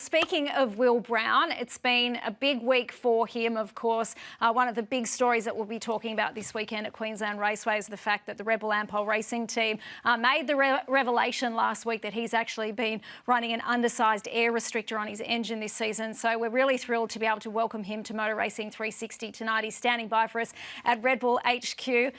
speaking of Will Brown, it's been a big week for him, of course. One of the big stories that we'll be talking about this weekend at Queensland Raceway is the fact that the Rebel Ampol racing team made the revelation last week that he's actually been running an undersized air restrictor on his engine this season. So we're really thrilled to be able to welcome him to Motor Racing 360 tonight. He's standing by for us at Red Bull HQ. Hey,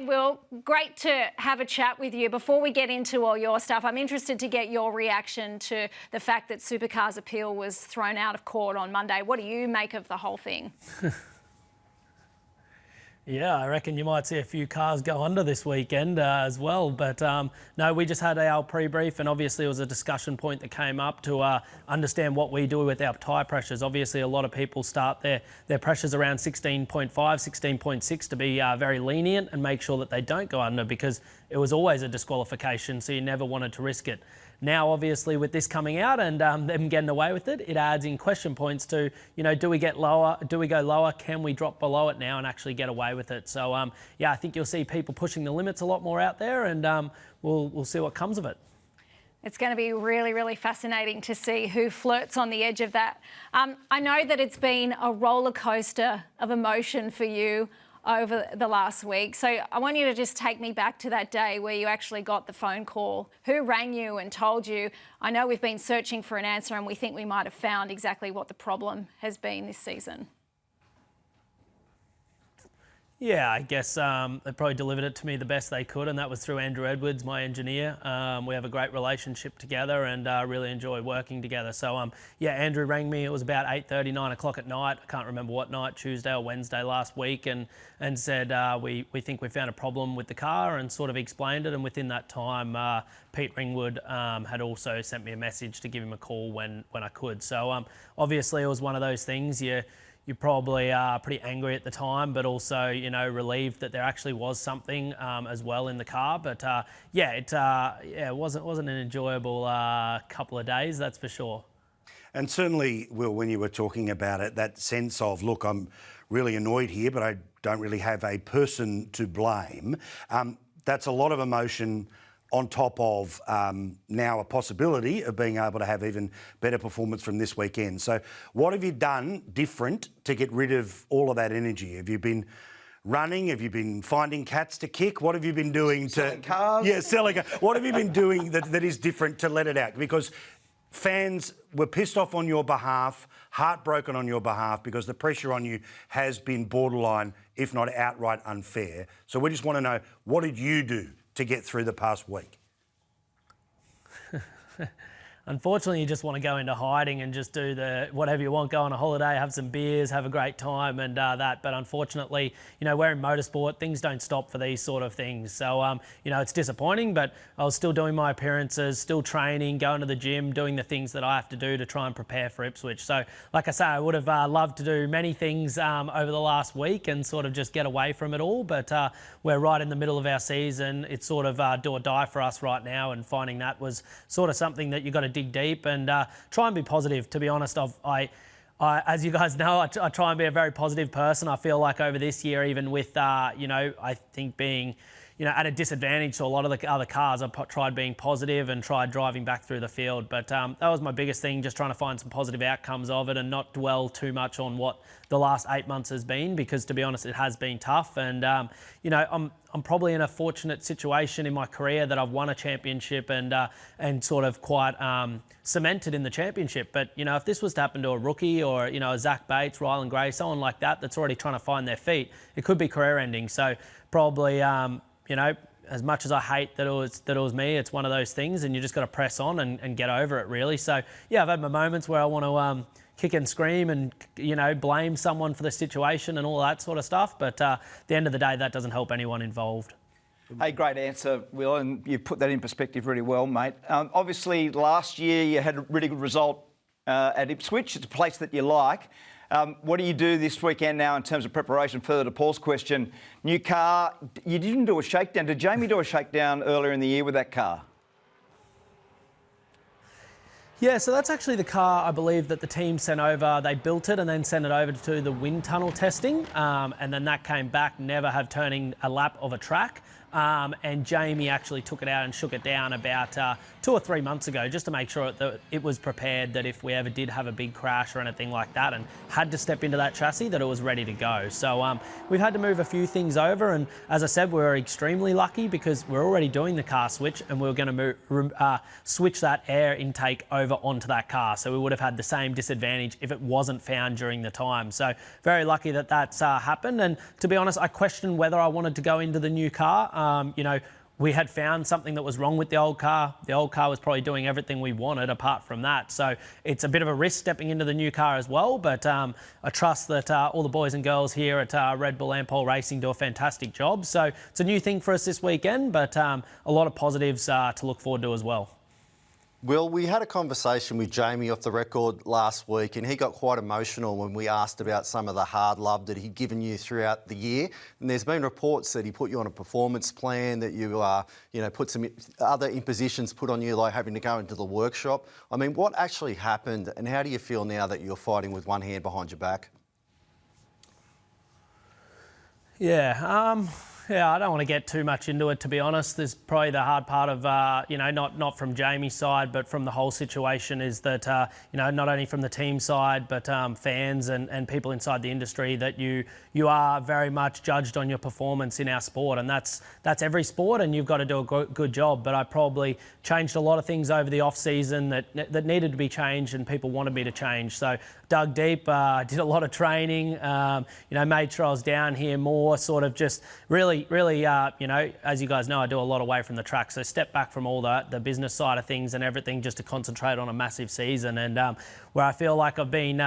Will, great to have a chat with you. Before we get into all your stuff, I'm interested to get your reaction to the fact that Supercars' appeal was thrown out of court on Monday. What do you make of the whole thing? Yeah, I reckon you might see a few cars go under this weekend as well. But no, we just had our pre-brief, and obviously it was a discussion point that came up to understand what we do with our tyre pressures. Obviously, a lot of people start their pressures around 16.5, 16.6 to be very lenient and make sure that they don't go under, because it was always a disqualification, so you never wanted to risk it. Now, obviously, with this coming out and them getting away with it, it adds in question points to, do we get lower? Do we go lower? Can we drop below it now and actually get away with it? So, yeah, I think you'll see people pushing the limits a lot more out there, and we'll see what comes of it. It's going to be really, really fascinating to see who flirts on the edge of that. I know that it's been a roller coaster of emotion for you over the last week. So I want you to just take me back to that day where you actually got the phone call. Who rang you and told you, I know we've been searching for an answer and we think we might have found exactly what the problem has been this season? Yeah, I guess they probably delivered it to me the best they could, and that was through Andrew Edwards, my engineer. We have a great relationship together and really enjoy working together. So, yeah, Andrew rang me. It was about 8:30, 9 o'clock at night. I can't remember what night, Tuesday or Wednesday last week, and said we think we found a problem with the car, and sort of explained it. And within that time, Pete Ringwood had also sent me a message to give him a call when I could. So, obviously, it was one of those things. You probably are pretty angry at the time, but also, relieved that there actually was something as well in the car. But yeah, it wasn't an enjoyable couple of days, that's for sure. And certainly, Will, when you were talking about it, that sense of, look, I'm really annoyed here, but I don't really have a person to blame. That's a lot of emotion on top of now a possibility of being able to have even better performance from this weekend. So what have you done different to get rid of all of that energy? Have you been running? Have you been finding cats to kick? What have you been doing selling cars? Yeah, selling cars. What have you been doing that is different to let it out? Because fans were pissed off on your behalf, heartbroken on your behalf, because the pressure on you has been borderline, if not outright unfair. So we just want to know, what did you do to get through the past week? Unfortunately, you just want to go into hiding and just do the whatever you want, go on a holiday, have some beers, have a great time and that. But unfortunately, we're in motorsport, things don't stop for these sort of things. So, it's disappointing, but I was still doing my appearances, still training, going to the gym, doing the things that I have to do to try and prepare for Ipswich. So, like I say, I would have loved to do many things over the last week and sort of just get away from it all. But we're right in the middle of our season. It's sort of do or die for us right now, and finding that was sort of something that you've got to dig deep and try and be positive. To be honest, I as you guys know, I try and be a very positive person. I feel like over this year, even with I think being at a disadvantage to a lot of the other cars, I've tried being positive and tried driving back through the field. But that was my biggest thing, just trying to find some positive outcomes of it and not dwell too much on what the last 8 months has been, because to be honest, it has been tough. And I'm probably in a fortunate situation in my career that I've won a championship and sort of quite cemented in the championship. But if this was to happen to a rookie or a Zach Bates, Rylan Gray, someone like that that's already trying to find their feet, it could be career ending. So probably as much as I hate that it was me, it's one of those things, and you just got to press on and get over it, really. So yeah, I've had my moments where I want to kick and scream and blame someone for the situation and all that sort of stuff, but at the end of the day, that doesn't help anyone involved. Hey, great answer, Will, and you put that in perspective really well, mate. Obviously, last year you had a really good result at Ipswich. It's a place that you like. What do you do this weekend now in terms of preparation? Further to Paul's question, new car, you didn't do a shakedown. Did Jamie do a shakedown earlier in the year with that car? Yeah, so that's actually the car, I believe, that the team sent over. They built it and then sent it over to the wind tunnel testing, and then that came back, never have turning a lap of a track. and Jamie actually took it out and shook it down about 2 or 3 months ago, just to make sure that it was prepared that if we ever did have a big crash or anything like that and had to step into that chassis, that it was ready to go. So we've had to move a few things over, and as I said, we were extremely lucky because we're already doing the car switch, and we were going to switch that air intake over onto that car. So we would have had the same disadvantage if it wasn't found during the time. So very lucky that that's happened. And to be honest, I questioned whether I wanted to go into the new car. We had found something that was wrong with the old car. The old car was probably doing everything we wanted apart from that. So it's a bit of a risk stepping into the new car as well. But I trust that all the boys and girls here at Red Bull Ampol Racing do a fantastic job. So it's a new thing for us this weekend, but a lot of positives to look forward to as well. Will, we had a conversation with Jamie off the record last week, and he got quite emotional when we asked about some of the hard love that he'd given you throughout the year. And there's been reports that he put you on a performance plan, that you put some other impositions put on you, like having to go into the workshop. I mean, what actually happened, and how do you feel now that you're fighting with one hand behind your back? Yeah, I don't want to get too much into it, to be honest. There's probably the hard part of, not from Jamie's side, but from the whole situation is that, not only from the team side, but fans and people inside the industry, that you are very much judged on your performance in our sport. And that's every sport, and you've got to do a good job. But I probably changed a lot of things over the off-season that needed to be changed and people wanted me to change. So dug deep, did a lot of training, made sure I was down here more, sort of just really, as you guys know, I do a lot away from the track. So step back from all the business side of things and everything just to concentrate on a massive season. And where I feel like I've been,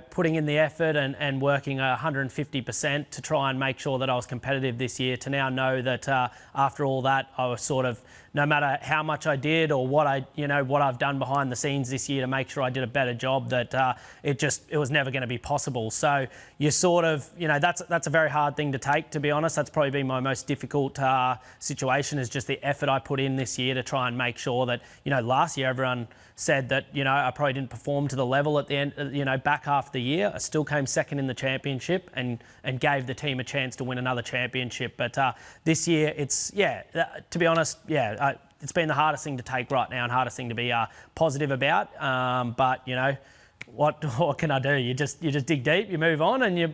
putting in the effort and working 150% to try and make sure that I was competitive this year, to now know that after all that, I was sort of, no matter how much I did or what I've done behind the scenes this year to make sure I did a better job, that it was never going to be possible. So you sort of, that's a very hard thing to take, to be honest. That's probably been my most difficult situation, is just the effort I put in this year to try and make sure that, last year everyone said that, I probably didn't perform to the level at the end, back half of the year. I still came second in the championship and gave the team a chance to win another championship. But this year, to be honest, it's been the hardest thing to take right now and hardest thing to be positive about. But, what can I do? You just dig deep, you move on, and you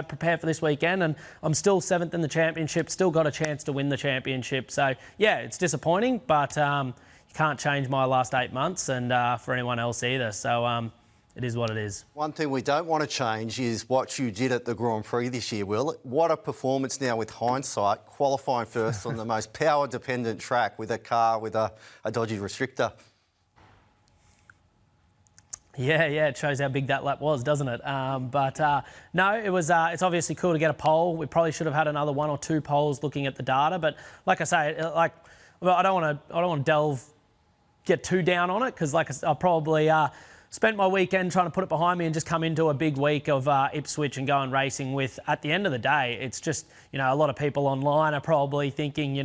prepare for this weekend. And I'm still 7th in the championship, still got a chance to win the championship. So, it's disappointing, but you can't change my last 8 months, and for anyone else either. So it is what it is. One thing we don't want to change is what you did at the Grand Prix this year, Will. What a performance now with hindsight, qualifying first on the most power-dependent track with a car with a dodgy restrictor. Yeah, it shows how big that lap was, doesn't it? No, it was. It's obviously cool to get a pole. We probably should have had another 1 or 2 poles looking at the data. But like I say, I don't want to get too down on it, because I probably spent my weekend trying to put it behind me and just come into a big week of Ipswich and going racing with. At the end of the day, it's just, a lot of people online are probably thinking, he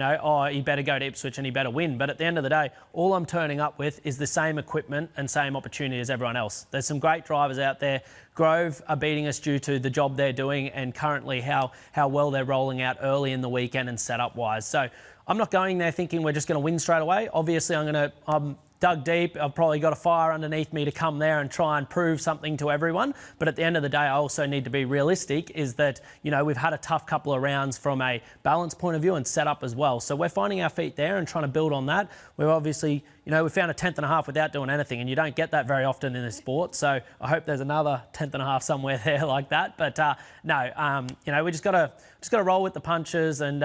better go to Ipswich and he better win. But at the end of the day, all I'm turning up with is the same equipment and same opportunity as everyone else. There's some great drivers out there. Grove are beating us due to the job they're doing and currently how well they're rolling out early in the weekend and setup wise. So I'm not going there thinking we're just going to win straight away. Obviously, I'm dug deep. I've probably got a fire underneath me to come there and try and prove something to everyone. But at the end of the day, I also need to be realistic, is that, we've had a tough couple of rounds from a balance point of view and setup as well. So we're finding our feet there and trying to build on that. We're obviously, we found a 10th and a half without doing anything, and you don't get that very often in this sport. So I hope there's another 10th and a half somewhere there like that. But we just got to roll with the punches and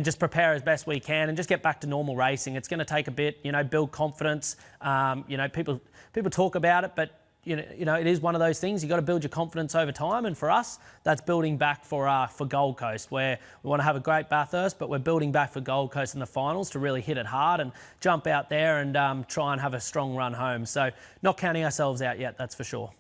just prepare as best we can and just get back to normal racing. It's going to take a bit, build confidence. People talk about it, but it is one of those things. You've got to build your confidence over time, and for us, that's building back for Gold Coast, where we want to have a great Bathurst, but we're building back for Gold Coast in the finals to really hit it hard and jump out there and try and have a strong run home. So not counting ourselves out yet, that's for sure.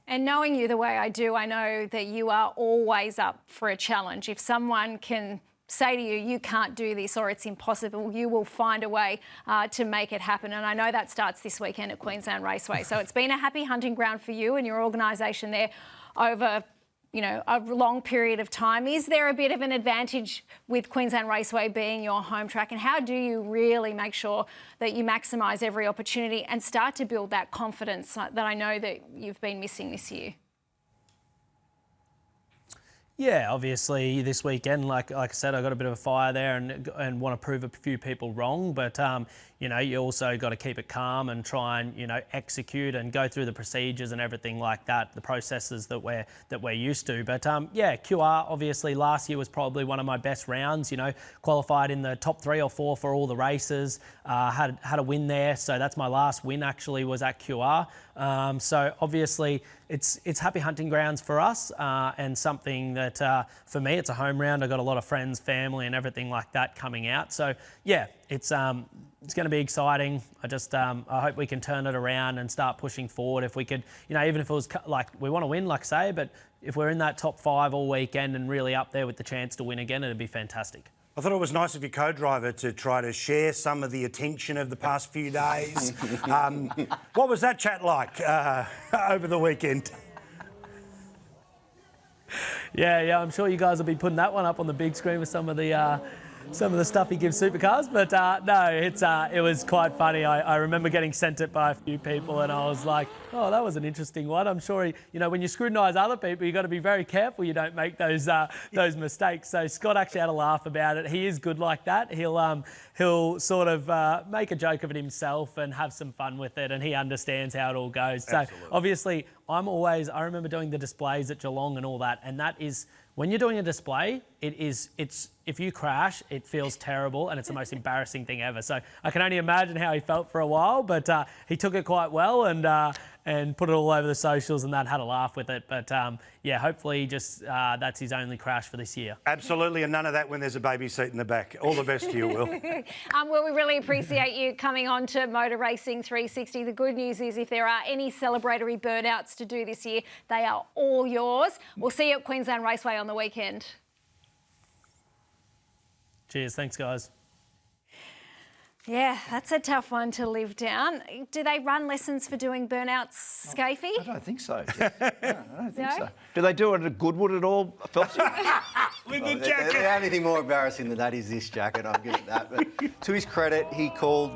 And knowing you the way I do, I know that you are always up for a challenge. If someone can say to you, you can't do this or it's impossible, you will find a way to make it happen. And I know that starts this weekend at Queensland Raceway. So it's been a happy hunting ground for you and your organisation there over a long period of time. Is there a bit of an advantage with Queensland Raceway being your home track? And how do you really make sure that you maximise every opportunity and start to build that confidence that I know that you've been missing this year? Yeah, obviously this weekend, like I said, I got a bit of a fire there and want to prove a few people wrong. But you also got to keep it calm and try and execute and go through the procedures and everything like that, the processes that we're used to. But yeah, QR obviously last year was probably one of my best rounds. Qualified in the top 3 or 4 for all the races. Had a win there, so that's my last win actually was at QR. So obviously it's happy hunting grounds for us and something that for me it's a home round. I've got a lot of friends, family and everything like that coming out. So yeah, it's going to be exciting. I hope we can turn it around and start pushing forward. If we could, even if it was like we want to win, like I say, but if we're in that top 5 all weekend and really up there with the chance to win again, it'd be fantastic. I thought it was nice of your co-driver to try to share some of the attention of the past few days. What was that chat like over the weekend? Yeah, I'm sure you guys will be putting that one up on the big screen with some of the stuff he gives Supercars. But no, it was quite funny. I remember getting sent it by a few people and I was like, oh, that was an interesting one. I'm sure when you scrutinise other people, you've got to be very careful you don't make those mistakes. So Scott actually had a laugh about it. He is good like that. He'll sort of make a joke of it himself and have some fun with it, and he understands how it all goes. Absolutely. So obviously I remember doing the displays at Geelong and all that, and that is, when you're doing a display, it's if you crash, it feels terrible and it's the most embarrassing thing ever. So I can only imagine how he felt for a while, but he took it quite well and put it all over the socials and that, had a laugh with it. But yeah, hopefully just that's his only crash for this year. Absolutely, and none of that when there's a baby seat in the back. All the best to you, Will. Well, we really appreciate you coming on to Motor Racing 360. The good news is if there are any celebratory burnouts to do this year, they are all yours. We'll see you at Queensland Raceway on the weekend. Cheers, thanks guys. Yeah, that's a tough one to live down. Do they run lessons for doing burnouts, Scafey? I don't think so. No, I don't think so. Do they do it at Goodwood at all, Felty? With the jacket. The only thing more embarrassing than that is this jacket. I'll give it that. But to his credit, he called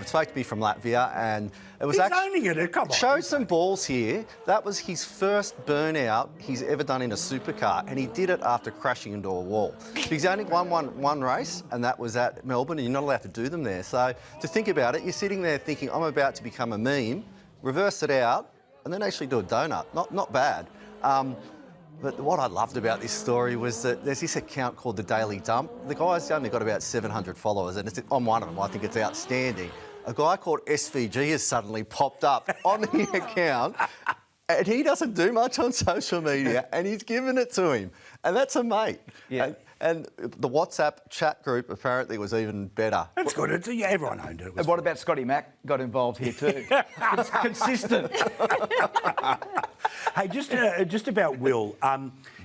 spoke to me from Latvia, and it was He's owning it. Come on. Showed some balls here. That was his first burnout he's ever done in a supercar, and he did it after crashing into a wall. He's only won one race, and that was at Melbourne, and you're not allowed to do them there. So to think about it, you're sitting there thinking, I'm about to become a meme, reverse it out, and then actually do a donut. Not bad. But what I loved about this story was that there's this account called The Daily Dump. The guy's only got about 700 followers, and I'm one of them. I think it's outstanding. A guy called SVG has suddenly popped up on the account, and he doesn't do much on social media, and he's given it to him. And that's a mate. Yeah. And the WhatsApp chat group apparently was even better. That's good. Everyone owned it. And what about Scotty Mack got involved here too? It's consistent. Hey, just about Will,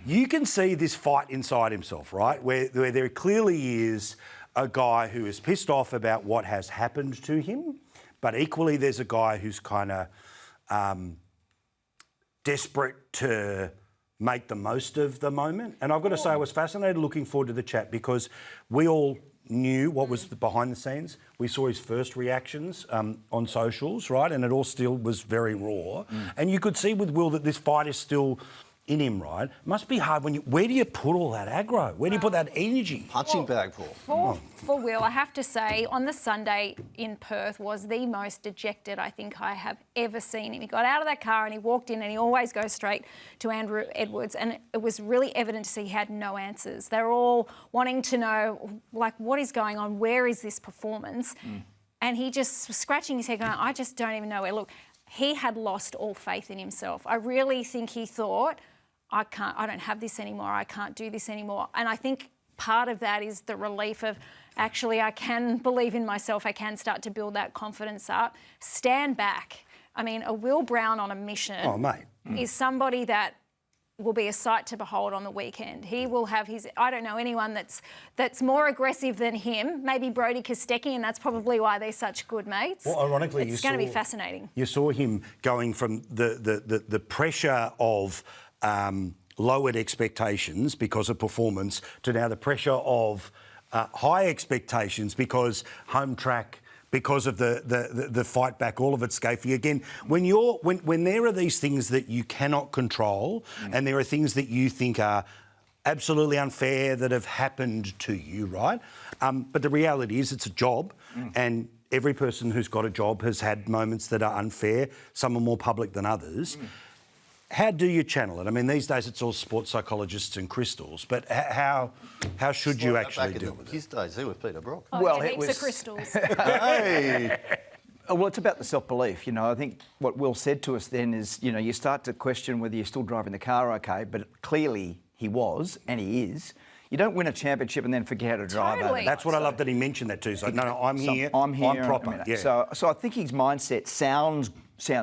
you can see this fight inside himself, right? Where there clearly is a guy who is pissed off about what has happened to him, but equally there's a guy who's kind of desperate to make the most of the moment. And I've got to say, I was fascinated looking forward to the chat because we all knew what was behind the scenes. We saw his first reactions on socials, right? And it all still was very raw. And you could see with Will that this fight is still in him, right? It must be hard where do you put all that aggro? Where do you put that energy? Punching bag, Paul. For Will, I have to say, on the Sunday in Perth was the most dejected I think I have ever seen him. He got out of that car and he walked in, and he always goes straight to Andrew Edwards, and it was really evident to see he had no answers. They're all wanting to know, like, what is going on? Where is this performance? And he just was scratching his head going, I just don't even know where. Look, he had lost all faith in himself. I really think he thought, I don't have this anymore, I can't do this anymore. And I think part of that is the relief of, actually, I can believe in myself, I can start to build that confidence up. Stand back. I mean, a Will Brown on a mission is somebody that will be a sight to behold on the weekend. He will have his, I don't know anyone that's more aggressive than him, maybe Brodie Kostecki, and that's probably why they're such good mates. Well, ironically, it's going to be fascinating. You saw him going from the pressure of lowered expectations because of performance to now the pressure of high expectations because home track, because of the fight back, all of it's scafey. Again, when there are these things that you cannot control and there are things that you think are absolutely unfair that have happened to you, right? But the reality is it's a job and every person who's got a job has had moments that are unfair. Some are more public than others. How do you channel it? I mean, these days it's all sports psychologists and crystals, but how should you actually deal with it? His days, he was Peter Brock. Oh, Well, yeah, it heaps was- of crystals. Hey! Well, it's about the self-belief. You know, I think what Will said to us then is, you know, you start to question whether you're still driving the car okay, but clearly he was, and he is. You don't win a championship and then forget how to drive Totally. over. That's what I love that he mentioned that too. So no, I'm here. I'm here. I'm proper. I mean, Yeah. So I think his mindset sounds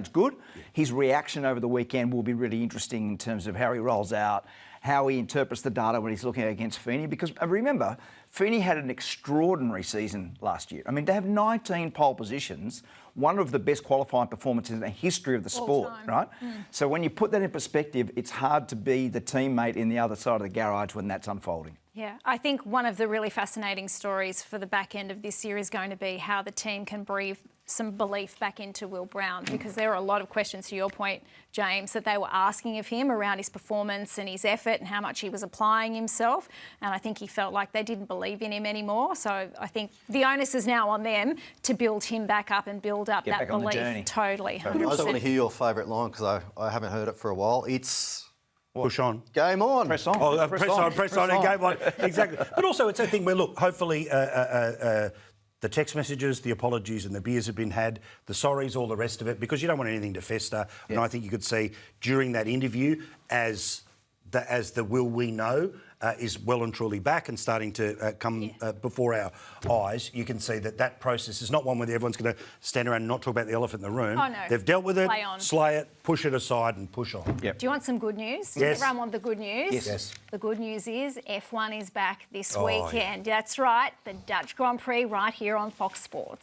good. His reaction over the weekend will be really interesting in terms of how he rolls out, how he interprets the data when he's looking against Feeney. Because remember, Feeney had an extraordinary season last year. I mean, to have 19 pole positions, one of the best qualifying performances in the history of the sport, time. right? So when you put that in perspective, it's hard to be the teammate in the other side of the garage when that's unfolding. Yeah, I think one of the really fascinating stories for the back end of this year is going to be how the team can breathe some belief back into Will Brown, because there are a lot of questions, to your point, James, that they were asking of him around his performance and his effort and how much he was applying himself. And I think he felt like they didn't believe in him anymore. So I think the onus is now on them to build him back up and build up Get that back on the belief. journey. Totally, I just want to 100%. hear your favourite line because I haven't heard it for a while. It's Push on. game on. Press on. Oh, press on and game on. Exactly. But also it's a thing where, look, hopefully the text messages, the apologies and the beers have been had, the sorries, all the rest of it, because you don't want anything to fester. And I think you could see during that interview as the Will we know is well and truly back and starting to come before our eyes, you can see that process is not one where everyone's going to stand around and not talk about the elephant in the room. Oh, no. They've dealt with it, Play on. slay it, push it aside and push on. Yep. Do you want some good news? Yes. Everyone want the good news? Yes. The good news is F1 is back this Oh, weekend. That's right, the Dutch Grand Prix right here on Fox Sports.